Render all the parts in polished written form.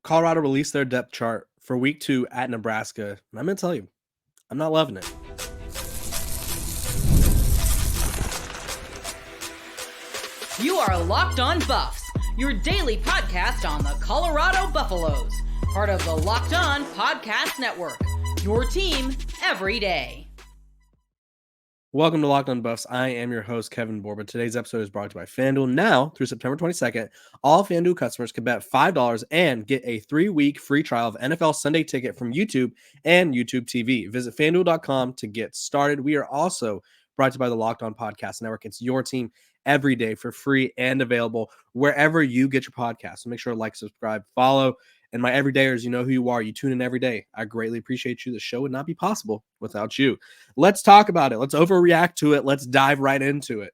Colorado released their depth chart for week 2 at Nebraska. And I'm going to tell you, I'm not loving it. You are Locked On Buffs, your daily podcast on the Colorado Buffaloes, part of the Locked On Podcast Network, your team every day. Welcome to Locked On Buffs. I am your host, Kevin Borba. Today's episode is brought to you by FanDuel. Now, through September 22nd, all FanDuel customers can bet $5 and get a 3-week free trial of NFL Sunday Ticket from YouTube and YouTube TV. Visit FanDuel.com to get started. We are also brought to you by the Locked On Podcast Network. It's your team every day for free and available wherever you get your podcast. So make sure to like, subscribe, follow. And my everydayers, you know who you are. You tune in every day. I greatly appreciate you. The show would not be possible without you. Let's talk about it. Let's overreact to it. Let's dive right into it.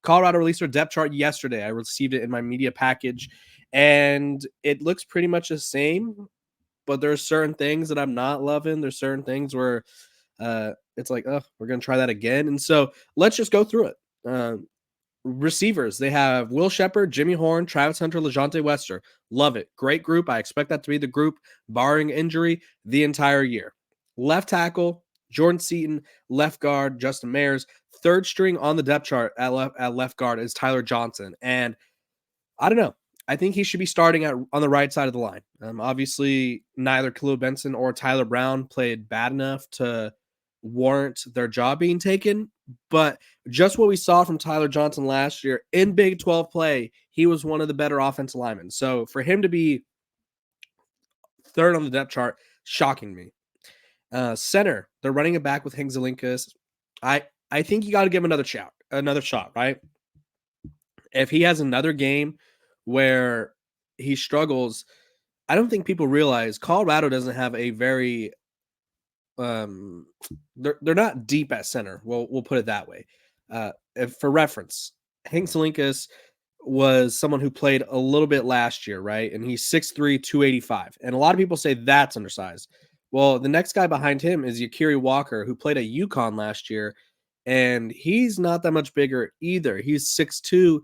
Colorado released their depth chart yesterday. I received it in my media package, and it looks pretty much the same, but there's certain things that I'm not loving. There's certain things where it's like, oh, we're going to try that again. And so let's just go through it. Receivers, they have Will Shepard, Jimmy Horn, Travis Hunter, LeJohntay Wester. Love it. Great group. I expect that to be the group, barring injury, the entire year. Left tackle, Jordan Seaton. Left guard, Justin Mayers. Third string on the depth chart at left guard is Tyler Johnson. And I don't know. I think he should be starting on the right side of the line. Obviously, neither Khalil Benson or Tyler Brown played bad enough to warrant their job being taken. But just what we saw from Tyler Johnson last year in Big 12 play, he was one of the better offensive linemen. So for him to be third on the depth chart, shocking me. Center, they're running it back with Hingzalinkas. I think you got to give him another shot, right? If he has another game where he struggles, I don't think people realize Colorado doesn't have a very they're not deep at center. We'll put it that way. For reference, Hank Salinkas was someone who played a little bit last year, right? And he's 6'3", 285. And a lot of people say that's undersized. Well, the next guy behind him is Yakiri Walker, who played at UConn last year, and he's not that much bigger either. He's 6'2",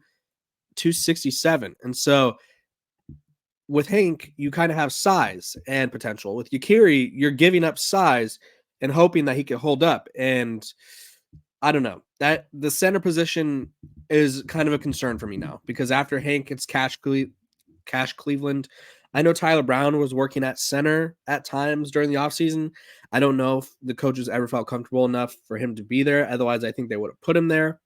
267. And so with Hank, you kind of have size and potential. With Yakiri, you're giving up size and hoping that he can hold up. And I don't know. That the center position is kind of a concern for me now, because after Hank, it's Cash Cleveland. I know Tyler Brown was working at center at times during the offseason. I don't know if the coaches ever felt comfortable enough for him to be there. Otherwise, I think they would have put him there.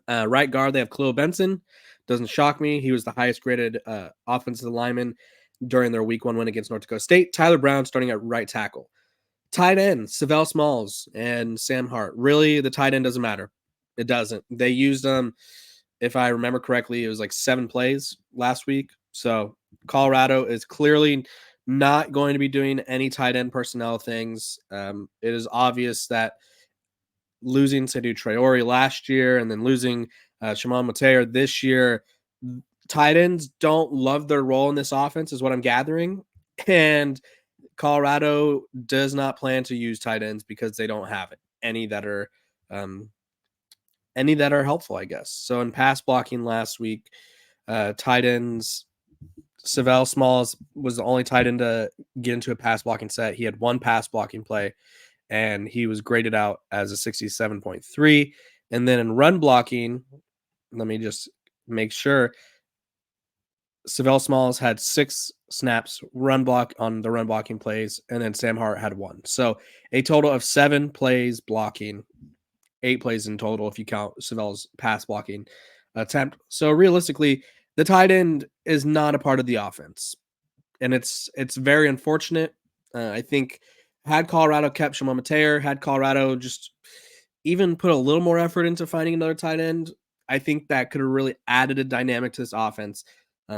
Right guard, they have Khalil Benson. Doesn't shock me. He was the highest graded offensive lineman during their week 1 win against North Dakota State. Tyler Brown starting at right tackle. Tight end, Savell Smalls and Sam Hart. Really, the tight end doesn't matter. It doesn't. They used them, if I remember correctly, it was like 7 plays last week. So Colorado is clearly not going to be doing any tight end personnel things. It is obvious that losing Shedeur Traore last year and then losing Shimon Mateer this year, tight ends don't love their role in this offense, is what I'm gathering. And Colorado does not plan to use tight ends because they don't have it. Any that are helpful, I guess. So in pass blocking last week, tight ends, Savell Smalls was the only tight end to get into a pass blocking set. He had 1 pass blocking play, and he was graded out as a 67.3. And then in run blocking, let me just make sure, Savell Smalls had 6 snaps run block on the run blocking plays, and then Sam Hart had 1. So a total of 7 plays blocking, 8 plays in total if you count Savell's pass blocking attempt. So realistically, the tight end is not a part of the offense, and it's very unfortunate. I think had Colorado kept Shimon Mateer, had Colorado just even put a little more effort into finding another tight end, I think that could have really added a dynamic to this offense.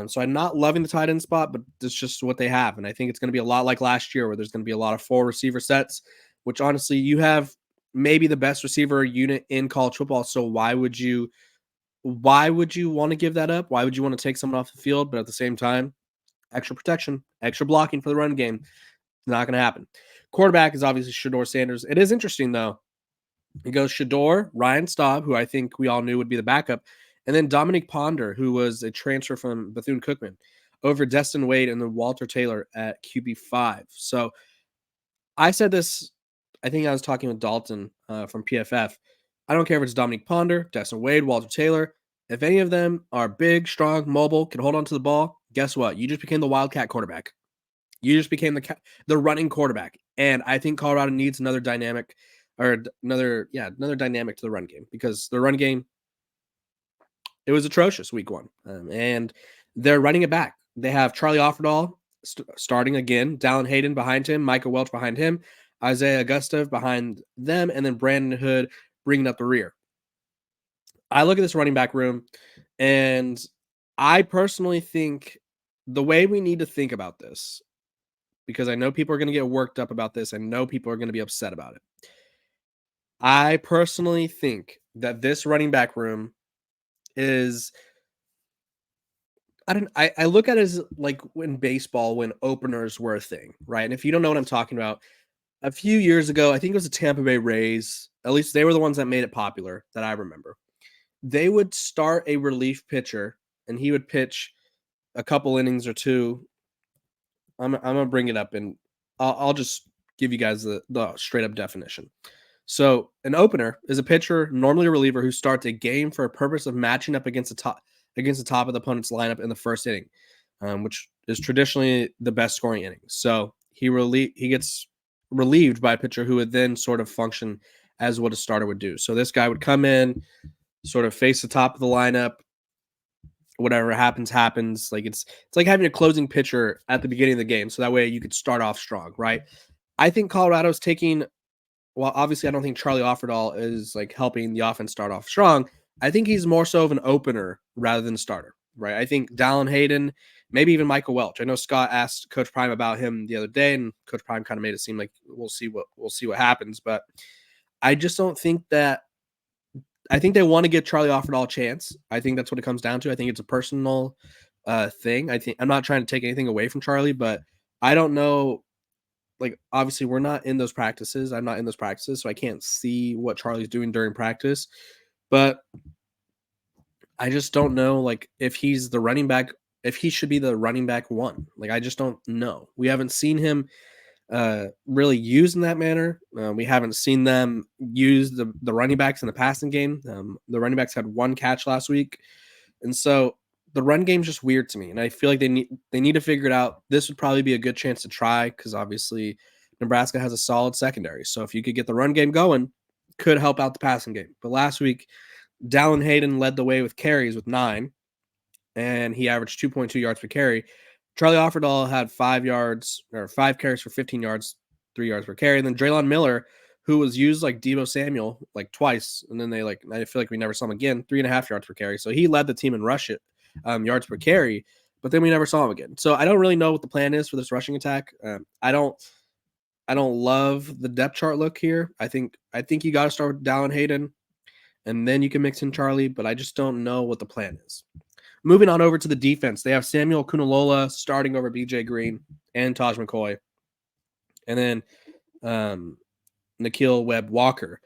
So I'm not loving the tight end spot, but it's just what they have. And I think it's going to be a lot like last year, where there's going to be a lot of 4 receiver sets, which honestly, you have maybe the best receiver unit in college football. So why would you want to give that up? Why would you want to take someone off the field? But at the same time, extra protection, extra blocking for the run game, it's not going to happen. Quarterback is obviously Shedeur Sanders. It is interesting, though. It goes Shedeur, Ryan Staub, who I think we all knew would be the backup, and then Dominic Ponder, who was a transfer from Bethune-Cookman. over Destin Wade and then Walter Taylor at QB5. So I said this, I think I was talking with Dalton from PFF. I don't care if it's Dominique Ponder, Destin Wade, Walter Taylor. If any of them are big, strong, mobile, can hold on to the ball, guess what? You just became the Wildcat quarterback. You just became the running quarterback. And I think Colorado needs another dynamic another dynamic to the run game, because the run game, it was atrocious week one. And they're running it back. They have Charlie Offerdahl starting again, Dallin Hayden behind him, Micah Welch behind him, Isaiah Augusta behind them, and then Brandon Hood bringing up the rear. I look at this running back room, and I personally think the way we need to think about this, because I know people are going to get worked up about this. I know people are going to be upset about it. I personally think that this running back room is, I look at it as like in baseball when openers were a thing, right? And if you don't know what I'm talking about, a few years ago, I think it was the Tampa Bay Rays, at least they were the ones that made it popular that I remember. They would start a relief pitcher and he would pitch a couple innings or two. I'm going to bring it up and I'll just give you guys the straight up definition. So an opener is a pitcher, normally a reliever, who starts a game for a purpose of matching up against the top of the opponent's lineup in the first inning, which is traditionally the best scoring inning. So he gets relieved by a pitcher who would then sort of function as what a starter would do. So this guy would come in, sort of face the top of the lineup. Whatever happens. Like it's like having a closing pitcher at the beginning of the game, so that way you could start off strong, right? I think Colorado's taking. Well, obviously, I don't think Charlie Offerdahl is like helping the offense start off strong. I think he's more so of an opener rather than a starter, right? I think Dallin Hayden, maybe even Michael Welch. I know Scott asked Coach Prime about him the other day, and Coach Prime kind of made it seem like we'll see what happens. But I just don't think that. I think they want to give Charlie Offerdahl a chance. I think that's what it comes down to. I think it's a personal thing. I think I'm not trying to take anything away from Charlie, but I don't know. Like, obviously, we're not in those practices. I'm not in those practices, so I can't see what Charlie's doing during practice. But I just don't know, like, if he's the running back, if he should be the running back one. Like, I just don't know. We haven't seen him really used in that manner. We haven't seen them use the running backs in the passing game. The running backs had one catch last week. And so the run game's just weird to me, and I feel like they need to figure it out. This would probably be a good chance to try, because obviously Nebraska has a solid secondary. So if you could get the run game going, could help out the passing game. But last week, Dallin Hayden led the way with carries with 9, and he averaged 2.2 yards per carry. Charlie Offerdahl had 5 carries for 15 yards, 3 yards per carry. And then Draylon Miller, who was used like Deebo Samuel like twice, and then I feel like we never saw him again, 3.5 yards per carry. So he led the team in rush it. Yards per carry, but then we never saw him again. So I don't really know what the plan is for this rushing attack. I don't love the depth chart look here. I think you got to start with Dallin Hayden, and then you can mix in Charlie, but I just don't know what the plan is. Moving on over to the defense, they have Samuel Kunalola starting over BJ Green and Taj McCoy, and then Nikhil Webb-Walker.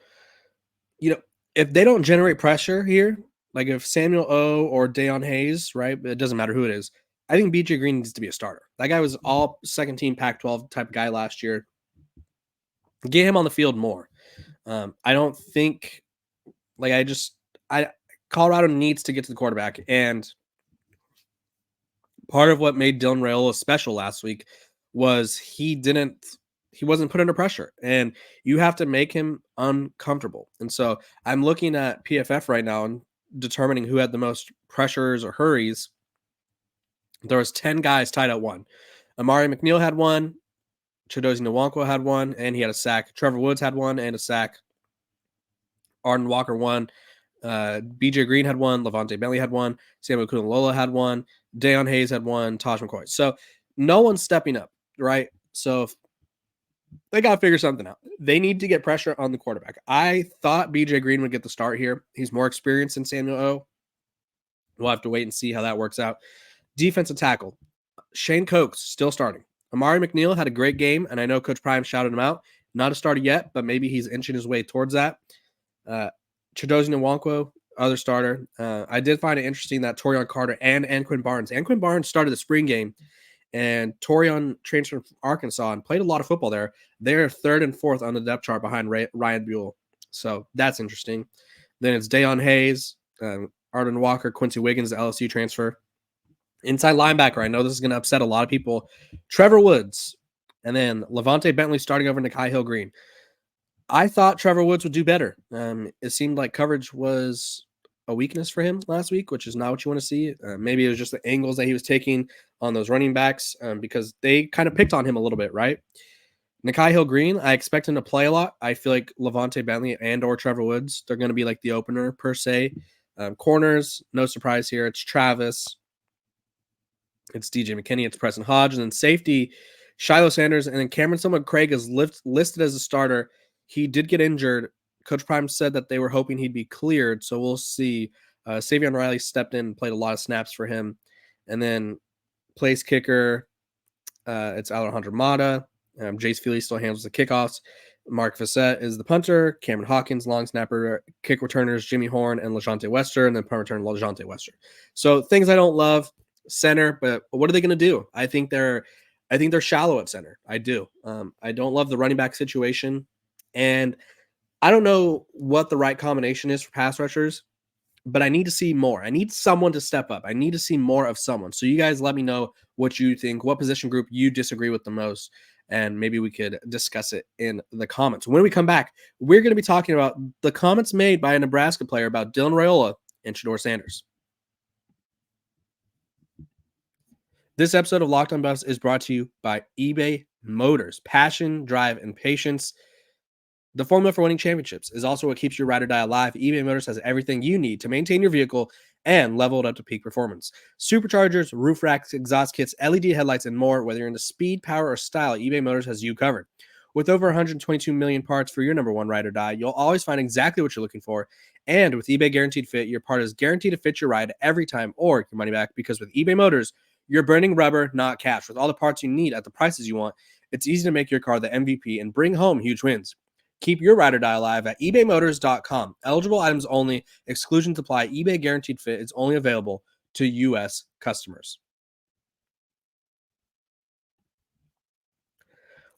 You know, if they don't generate pressure here, like if Samuel O or Deion Hayes, right? It doesn't matter who it is. I think BJ Green needs to be a starter. That guy was all second team Pac-12 type of guy last year. Get him on the field more. I don't think Colorado needs to get to the quarterback. And part of what made Dylan Raiola special last week was he wasn't put under pressure, and you have to make him uncomfortable. And so I'm looking at PFF right now and determining who had the most pressures or hurries. There was 10 guys tied at 1. Amari McNeil had 1. Chidozie Nwankwo had 1, and he had a sack. Trevor Woods had 1 and a sack. Arden Walker 1. BJ Green had 1. Levante Bentley had 1. Samuel Kunalola had 1. Deion Hayes had 1. Taj McCoy. So no one's stepping up, right? So they got to figure something out. They need to get pressure on the quarterback. I thought BJ Green would get the start here. He's more experienced than Samuel O. We'll have to wait and see how that works out. Defensive tackle, Shane Koch still starting. Amari McNeil had a great game, and I know Coach Prime shouted him out. Not a starter yet, but maybe he's inching his way towards that. Chidozie Nwankwo, other starter. I did find it interesting that Torian Carter and Anquin Barnes started the spring game, and Torian transferred from Arkansas and played a lot of football there. They're third and fourth on the depth chart behind Ryan Buell. So that's interesting. Then it's Deion Hayes, Arden Walker, Quincy Wiggins, the LSU transfer. Inside linebacker, I know this is going to upset a lot of people. Trevor Woods, and then Levante Bentley starting over Nikhai Hill-Green. I thought Trevor Woods would do better. It seemed like coverage was a weakness for him last week, which is not what you want to see. Maybe it was just the angles that he was taking on those running backs because they kind of picked on him a little bit, right? Nikhai Hill-Green, I expect him to play a lot. I feel like Levante Bentley and or Trevor Woods, they're going to be like the opener per se. Corners, no surprise here. It's Travis. It's DJ McKinney. It's Preston Hodge. And then safety, Shiloh Sanders. And then Cameron Craig is listed as a starter. He did get injured. Coach Prime said that they were hoping he'd be cleared. So we'll see. Savion Riley stepped in and played a lot of snaps for him. And then place kicker, it's Alejandro Mata. Jace Feely still handles the kickoffs. Mark Fassett is the punter. Cameron Hawkins, long snapper. Kick returners, Jimmy Horn and LeJonte Wester. And then punt return, LeJonte Wester. So things I don't love. Center, but what are they going to do? I think they're shallow at center. I do. I don't love the running back situation. And I don't know what the right combination is for pass rushers, but I need to see more. I need someone to step up. I need to see more of someone. So you guys let me know what you think, what position group you disagree with the most, and maybe we could discuss it in the comments. When we come back, we're going to be talking about the comments made by a Nebraska player about Dylan Raiola and Shedeur Sanders. This episode of Locked on Buffs is brought to you by eBay Motors. Passion, drive, and patience. The formula for winning championships is also what keeps your ride or die alive. eBay Motors has everything you need to maintain your vehicle and level it up to peak performance. Superchargers, roof racks, exhaust kits, LED headlights, and more. Whether you're into speed, power, or style, eBay Motors has you covered. With over 122 million parts for your number one ride or die, you'll always find exactly what you're looking for. And with eBay Guaranteed Fit, your part is guaranteed to fit your ride every time or your money back, because with eBay Motors, you're burning rubber, not cash. With all the parts you need at the prices you want, it's easy to make your car the MVP and bring home huge wins. Keep your ride or die alive at ebaymotors.com. Eligible items only. Exclusions apply. eBay Guaranteed Fit is only available to U.S. customers.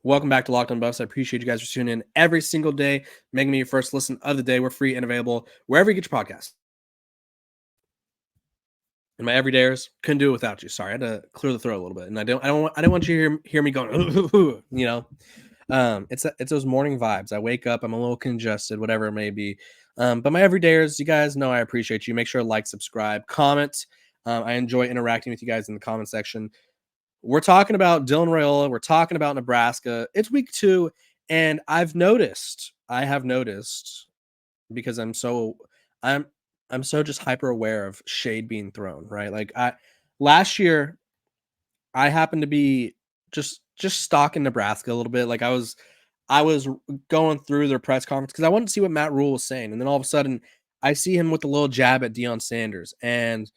Welcome back to Locked on Buffs. I appreciate you guys for tuning in every single day, making me your first listen of the day. We're free and available wherever you get your podcasts. And my everydayers, couldn't do it without you. Sorry, I had to clear the throat a little bit, and I don't want you to hear me going. You know, it's those morning vibes. I wake up, I'm a little congested, whatever it may be. But my everydayers, you guys know I appreciate you. Make sure to like, subscribe, comment. I enjoy interacting with you guys in the comment section. We're talking about Dylan Raiola. We're talking about Nebraska. It's week 2, and I have noticed because I'm so just hyper aware of shade being thrown, right? Like last year I happened to be just stalking Nebraska a little bit. Like I was going through their press conference because I wanted to see what Matt Rule was saying. And then all of a sudden I see him with a little jab at Deion Sanders. And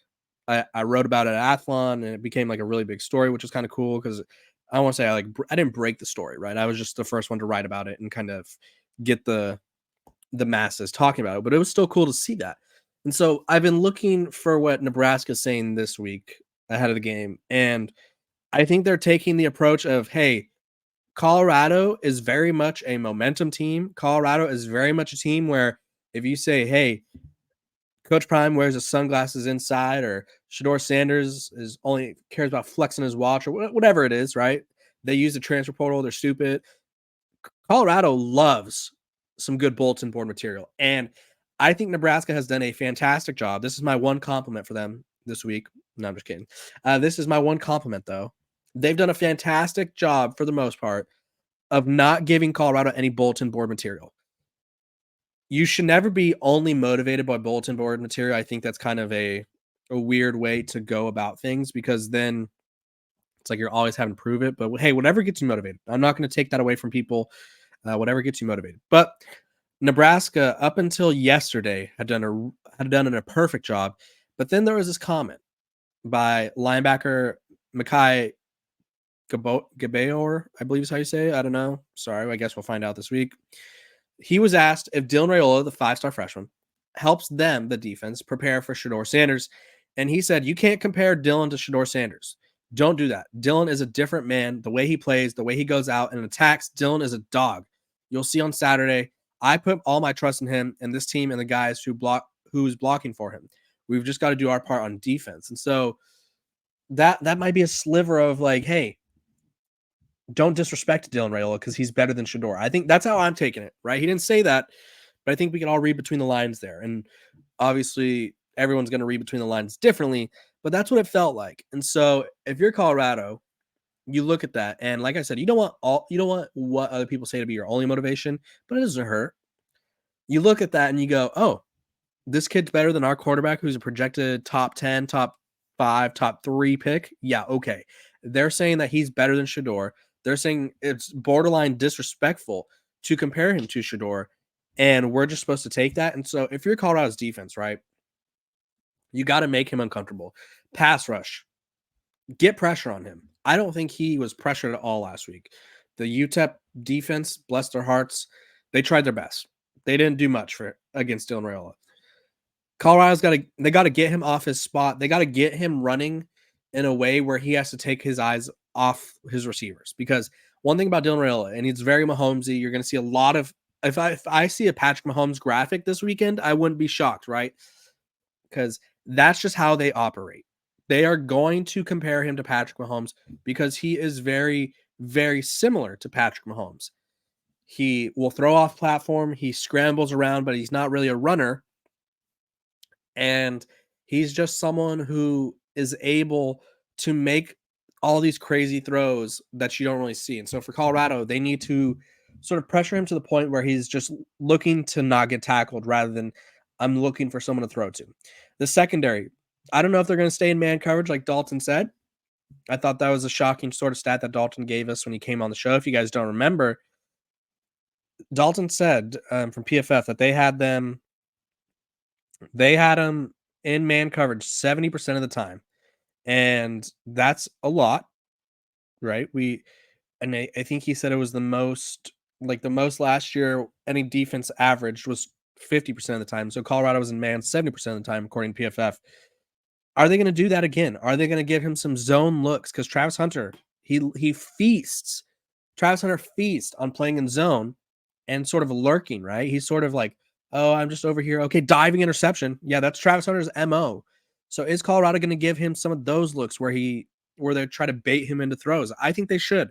I wrote about it at Athlon, and it became like a really big story, which was kind of cool because I want to say I didn't break the story, right? I was just the first one to write about it and kind of get the masses talking about it, but it was still cool to see that. And so I've been looking for what Nebraska's saying this week ahead of the game. And I think they're taking the approach of, hey, Colorado is very much a momentum team. Colorado is very much a team where if you say, hey, Coach Prime wears his sunglasses inside, or Shedeur Sanders only cares about flexing his watch, or whatever it is, right? They use the transfer portal. They're stupid. Colorado loves some good bulletin board material. And I think Nebraska has done a fantastic job. This is my one compliment for them this week. No, I'm just kidding. This is my one compliment, though. They've done a fantastic job, for the most part, of not giving Colorado any bulletin board material. You should never be only motivated by bulletin board material. I think that's kind of a weird way to go about things, because then it's like you're always having to prove it. But hey, whatever gets you motivated. I'm not going to take that away from people. Whatever gets you motivated. But Nebraska, up until yesterday, had done a perfect job. But then there was this comment by linebacker Mekhi Gabayor, I believe is how you say it. I don't know. Sorry, I guess we'll find out this week. He was asked if Dylan Raiola, the 5-star freshman, helps them, the defense, prepare for Shedeur Sanders. And he said, you can't compare Dylan to Shedeur Sanders. Don't do that. Dylan is a different man. The way he plays, the way he goes out and attacks, Dylan is a dog. You'll see on Saturday. I put all my trust in him and this team and the guys who's blocking for him. We've just got to do our part on defense. And so that might be a sliver of like, hey, don't disrespect Dylan Raiola because he's better than Shedeur. I think that's how I'm taking it, right? He didn't say that, but I think we can all read between the lines there. And obviously, everyone's going to read between the lines differently, but that's what it felt like. And so, if you're Colorado, you look at that, and like I said, you don't want what other people say to be your only motivation, but it doesn't hurt. You look at that and you go, oh, this kid's better than our quarterback who's a projected top 10, top 5, top 3 pick. Yeah, okay. They're saying that he's better than Shedeur. They're saying it's borderline disrespectful to compare him to Shedeur, and we're just supposed to take that. And so if you're Colorado's defense, right, you got to make him uncomfortable. Pass rush. Get pressure on him. I don't think he was pressured at all last week. The UTEP defense, bless their hearts, they tried their best. They didn't do much for against Dylan Raiola. Colorado's they got to get him off his spot. They got to get him running in a way where he has to take his eyes off his receivers. Because one thing about Dylan Raiola, and he's very Mahomesy, you're going to see a lot of. If I see a Patrick Mahomes graphic this weekend, I wouldn't be shocked, right? Because that's just how they operate. They are going to compare him to Patrick Mahomes because he is very, very similar to Patrick Mahomes. He will throw off platform. He scrambles around, but he's not really a runner. And he's just someone who is able to make all these crazy throws that you don't really see. And so for Colorado, they need to sort of pressure him to the point where he's just looking to not get tackled rather than I'm looking for someone to throw to. The secondary, I don't know if they're going to stay in man coverage like Dalton said. I thought that was a shocking sort of stat that Dalton gave us when he came on the show. If you guys don't remember, Dalton said from PFF that they had them in man coverage 70% of the time. And that's a lot, right? I think he said it was the most last year any defense averaged was 50% of the time. So Colorado was in man 70% of the time, according to PFF. Are they going to do that again? Are they going to give him some zone looks? Because Travis Hunter, he feasts. Travis Hunter feasts on playing in zone and sort of lurking, right? He's sort of like, oh, I'm just over here. Okay, diving interception. Yeah, that's Travis Hunter's MO. So is Colorado going to give him some of those looks where they try to bait him into throws? I think they should.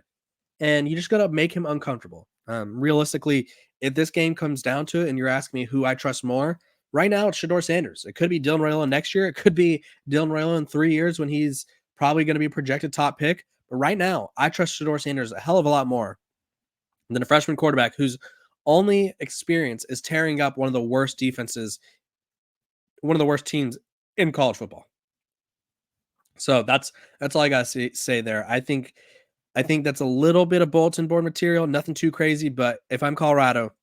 And you just got to make him uncomfortable. Realistically, if this game comes down to it and you're asking me who I trust more, right now it's Shedeur Sanders. It could be Dylan Raiola next year. It could be Dylan Raiola in 3 years when he's probably going to be a projected top pick. But right now, I trust Shedeur Sanders a hell of a lot more than a freshman quarterback whose only experience is tearing up one of the worst defenses, one of the worst teams in college football. So that's all I got to say there. I think that's a little bit of bulletin board material, nothing too crazy. But if I'm Colorado,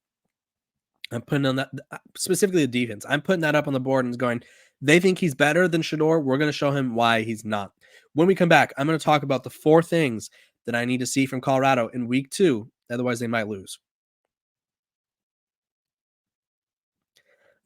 I'm putting on that specifically the defense. I'm putting that up on the board and going, they think he's better than Shedeur. We're going to show him why he's not. When we come back, I'm going to talk about the 4 things that I need to see from Colorado in week 2. Otherwise, they might lose.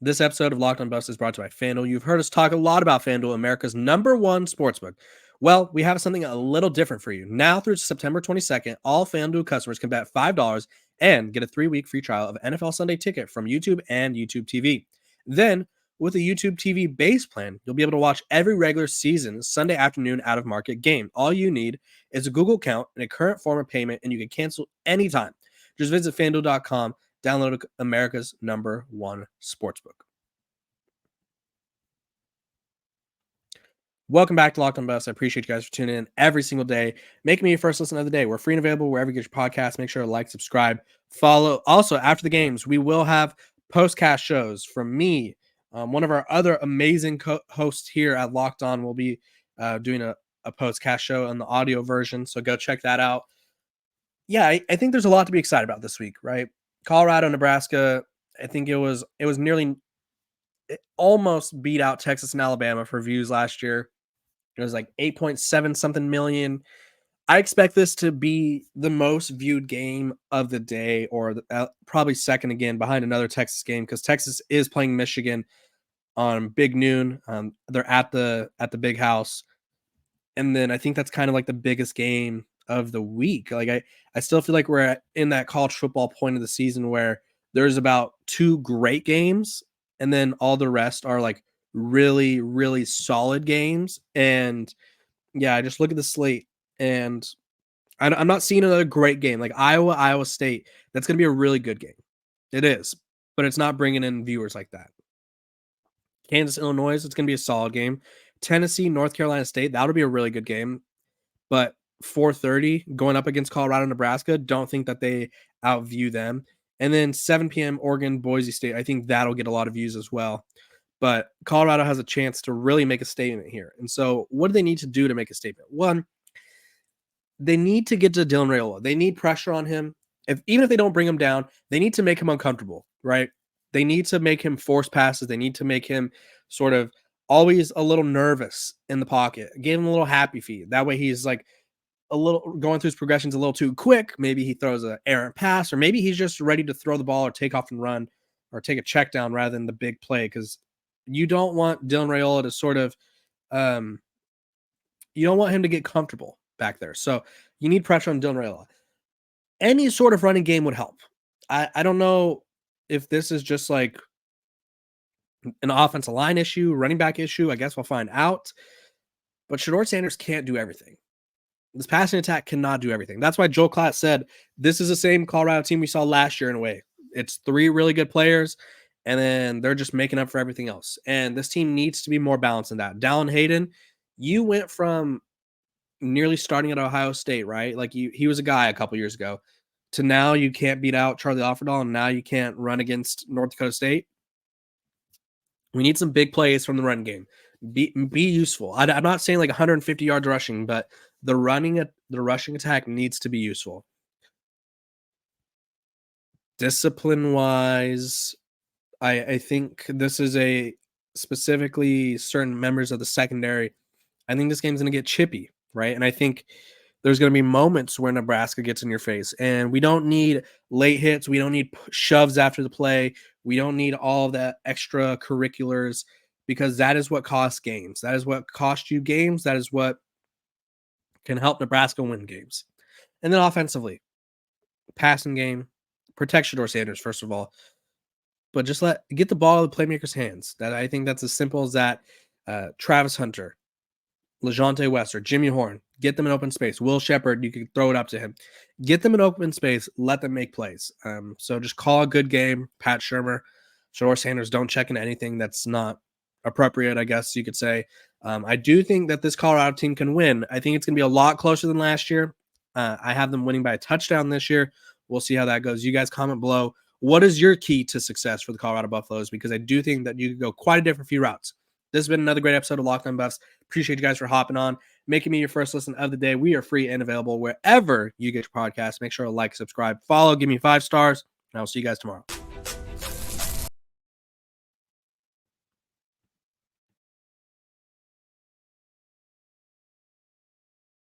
This episode of Locked on Buffs is brought to you by FanDuel. You've heard us talk a lot about FanDuel, America's #1 sportsbook. Well, we have something a little different for you. Now through September 22nd, all FanDuel customers can bet $5 and get a 3-week free trial of NFL Sunday Ticket from YouTube and YouTube TV. Then, with a YouTube TV base plan, you'll be able to watch every regular season Sunday afternoon out-of-market game. All you need is a Google account and a current form of payment, and you can cancel anytime. Just visit FanDuel.com. Download America's #1 sportsbook. Welcome back to Locked on Buffs. I appreciate you guys for tuning in every single day, making me your first listen of the day. We're free and available wherever you get your podcasts. Make sure to like, subscribe, follow. Also, after the games, we will have postcast shows from me. One of our other amazing hosts here at Locked On will be doing a postcast show on the audio version, so go check that out. Yeah, I think there's a lot to be excited about this week, right? Colorado, Nebraska, I think it was nearly it almost beat out Texas and Alabama for views last year. It was like 8.7 something million. I expect this to be the most viewed game of the day, or probably second again behind another Texas game, because Texas is playing Michigan. on Big Noon. They're at the Big House, and then I think that's kind of like the biggest game of the week. Like I still feel like we're in that college football point of the season where there's about 2 great games, and then all the rest are like really, really solid games. And yeah, I just look at the slate, and I'm not seeing another great game like Iowa State. That's going to be a really good game. It is, but it's not bringing in viewers like that. Kansas, Illinois, it's going to be a solid game. Tennessee, North Carolina State, that'll be a really good game. But 4:30 going up against Colorado, Nebraska, don't think that they outview them. And then 7 p.m. Oregon, Boise State, I think that'll get a lot of views as well. But Colorado has a chance to really make a statement here. And so what do they need to do to make a statement? One, they need to get to Dylan Raiola. They need pressure on him. Even if they don't bring him down, they need to make him uncomfortable, right? They need to make him force passes. They need to make him sort of always a little nervous in the pocket. Give him a little happy feet. That way he's like a little going through his progressions a little too quick. Maybe he throws an errant pass, or maybe he's just ready to throw the ball or take off and run or take a check down rather than the big play. Because you don't want Dylan Raiola to sort of you don't want him to get comfortable back there. So you need pressure on Dylan Raiola. Any sort of running game would help. I don't know if this is just like an offensive line issue, running back issue. I guess we'll find out. But Shedeur Sanders can't do everything. This passing attack cannot do everything. That's why Joel Klatt said this is the same Colorado team we saw last year in a way. It's 3 really good players, and then they're just making up for everything else. And this team needs to be more balanced than that. Dallin Hayden, you went from nearly starting at Ohio State, right? Like he was a guy a couple years ago, to now you can't beat out Charlie Offerdahl, and now you can't run against North Dakota State. We need some big plays from the run game. Be useful. I'm not saying like 150 yards rushing, but the rushing attack needs to be useful. Discipline-wise, I think this is a specifically certain members of the secondary. I think this game's going to get chippy, right? And I think there's going to be moments where Nebraska gets in your face, and we don't need late hits. We don't need shoves after the play. We don't need all of that extracurriculars, because that is what costs games. That is what costs you games. That is what can help Nebraska win games. And then offensively, passing game, protect Shedeur Sanders, first of all, but just get the ball in the playmaker's hands. I think that's as simple as that. Travis Hunter, LeJounte West, or Jimmy Horn, get them in open space. Will Shepard, you can throw it up to him. Get them in open space. Let them make plays. So just call a good game. Pat Shurmur, Shedeur Sanders, don't check into anything that's not appropriate, I guess you could say. I do think that this Colorado team can win. I think it's going to be a lot closer than last year. I have them winning by a touchdown this year. We'll see how that goes. You guys comment below. What is your key to success for the Colorado Buffaloes? Because I do think that you could go quite a different few routes. This has been another great episode of Locked On Buffs. Appreciate you guys for hopping on, making me your first listen of the day. We are free and available wherever you get your podcast. Make sure to like, subscribe, follow, give me 5 stars, and I'll see you guys tomorrow.